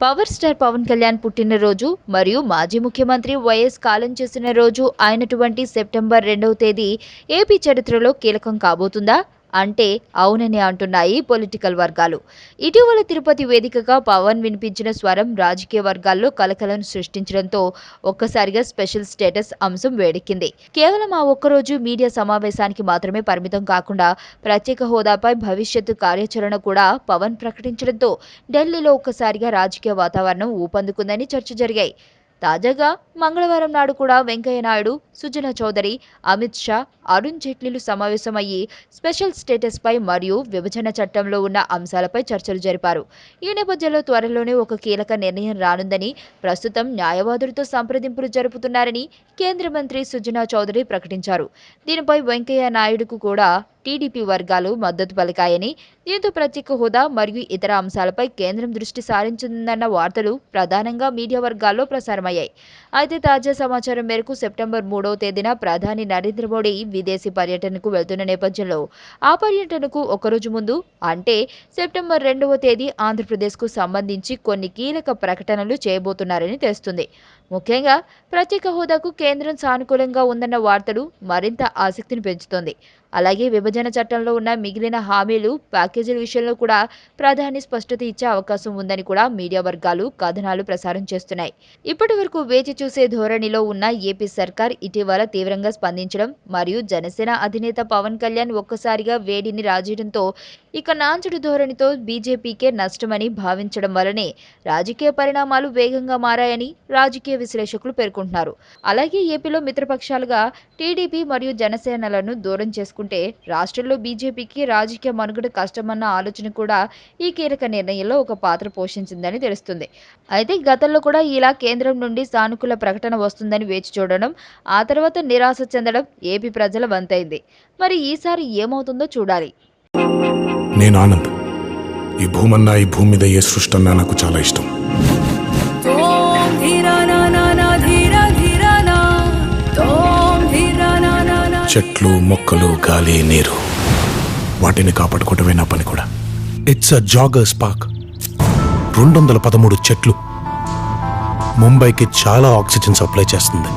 Power star Pawan Kalyan పుట్టినరోజు మరియు మాజీ ముఖ్యమంత్రి వైఎస్ కాలం చేసిన రోజు అయినటువంటి సెప్టెంబర్ 2వ తేదీ ఏపీ చరిత్రలో కీలకం కాబోతుందా అంటే అవునని అంటున్నాయి పొలిటికల్ వర్గాలు. ఇటీవల తిరుపతి వేదికగా పవన్ వినిపించిన స్వరం రాజకీయ వర్గాల్లో కలకలం సృష్టించడంతో ఒక్కసారిగా స్పెషల్ స్టేటస్ అంశం వేడెక్కింది. కేవలం ఆ ఒక్కరోజు మీడియా సమావేశానికి మాత్రమే పరిమితం కాకుండా ప్రత్యేక హోదాపై భవిష్యత్తు కార్యాచరణ కూడా పవన్ ప్రకటించడంతో ఢిల్లీలో ఒక్కసారిగా రాజకీయ వాతావరణం ఊపందుకుందని చర్చ జరిగాయి. తాజాగా మంగళవారం నాడు కూడా వెంకయ్య నాయుడు, సుజనా చౌదరి, అమిత్ షా, అరుణ్ జైట్లీలు సమావేశమయ్యి స్పెషల్ స్టేటస్ పై మరియు విభజన చట్టంలో ఉన్న అంశాలపై చర్చలు జరిపారు. ఈ నేపథ్యంలో త్వరలోనే ఒక కీలక నిర్ణయం రానుందని, ప్రస్తుతం న్యాయవాదులతో సంప్రదింపులు జరుపుతున్నారని కేంద్ర మంత్రి సుజనా చౌదరి ప్రకటించారు. దీనిపై వెంకయ్య నాయుడుకు కూడా టీడీపీ వర్గాలు మద్దతు పలికాయని, దీంతో ప్రత్యేక హోదా మరియు ఇతర అంశాలపై కేంద్రం దృష్టి సారించిందన్న వార్తలు ప్రధానంగా మీడియా వర్గాల్లో ప్రసారమయ్యాయి. అయితే తాజా సమాచారం మేరకు సెప్టెంబర్ 3వ తేదీన ప్రధాని నరేంద్ర మోడీ విదేశీ పర్యటనకు వెళ్తున్న నేపథ్యంలో ఆ పర్యటనకు ఒకరోజు ముందు అంటే సెప్టెంబర్ 2వ తేదీ ఆంధ్రప్రదేశ్కు సంబంధించి కొన్ని కీలక ప్రకటనలు చేయబోతున్నారని తెలుస్తుంది. ముఖ్యంగా ప్రత్యేక హోదాకు కేంద్రం సానుకూలంగా ఉందన్న వార్తలు మరింత ఆసక్తిని పెంచుతోంది. అలాగే విభజన చట్టంలో ఉన్న మిగిలిన హామీలు, ప్యాకేజీల విషయంలో కూడా ప్రధాని స్పష్టత ఇచ్చే అవకాశం ఉందని కూడా మీడియా వర్గాలు కథనాలు ప్రసారం చేస్తున్నాయి. ఇప్పటి వరకు వేచి చూసే ధోరణిలో ఉన్న ఏపీ సర్కార్ ఇటీవల తీవ్రంగా స్పందించడం మరియు జనసేన అధినేత పవన్ కళ్యాణ్ ఒక్కసారిగా వేడిని రాజేయడంతో ఇక నాంచుడు ధోరణితో బీజేపీకే నష్టమని భావించడం వల్లనే రాజకీయ పరిణామాలు వేగంగా మారాయని రాజకీయ విశ్లేషకులు పేర్కొంటున్నారు. అలాగే ఏపీలో మిత్రపక్షాలుగా టీడీపీ మరియు జనసేనలను దూరం చేసుకుంటే రాష్ట్రంలో బీజేపీకి రాజకీయ మనుగడ కష్టమన్న ఆలోచన కూడా ఈ కీలక నిర్ణయంలో ఒక పాత్ర పోషించిందని తెలుస్తుంది. అయితే గతంలో కూడా ఇలా కేంద్రం నుండి సానుకూల ప్రకటన వస్తుందని వేచి చూడడం, ఆ తర్వాత నిరాశ చెందడం ఏపీ ప్రజల వంతైంది. మరి ఈసారి ఏమవుతుందో చూడాలి. నేను ఆనంద్. ఈ భూమన్నా, ఈ భూమి మీద ఏ సృష్టి అన్నా నాకు చాలా ఇష్టం. చెట్లు, మొక్కలు, గాలి, నీరు, వాటిని కాపాడుకోవటమే నా పని కూడా. It's a joggers park. 213 చెట్లు ముంబైకి చాలా ఆక్సిజన్ సప్లై చేస్తుంది.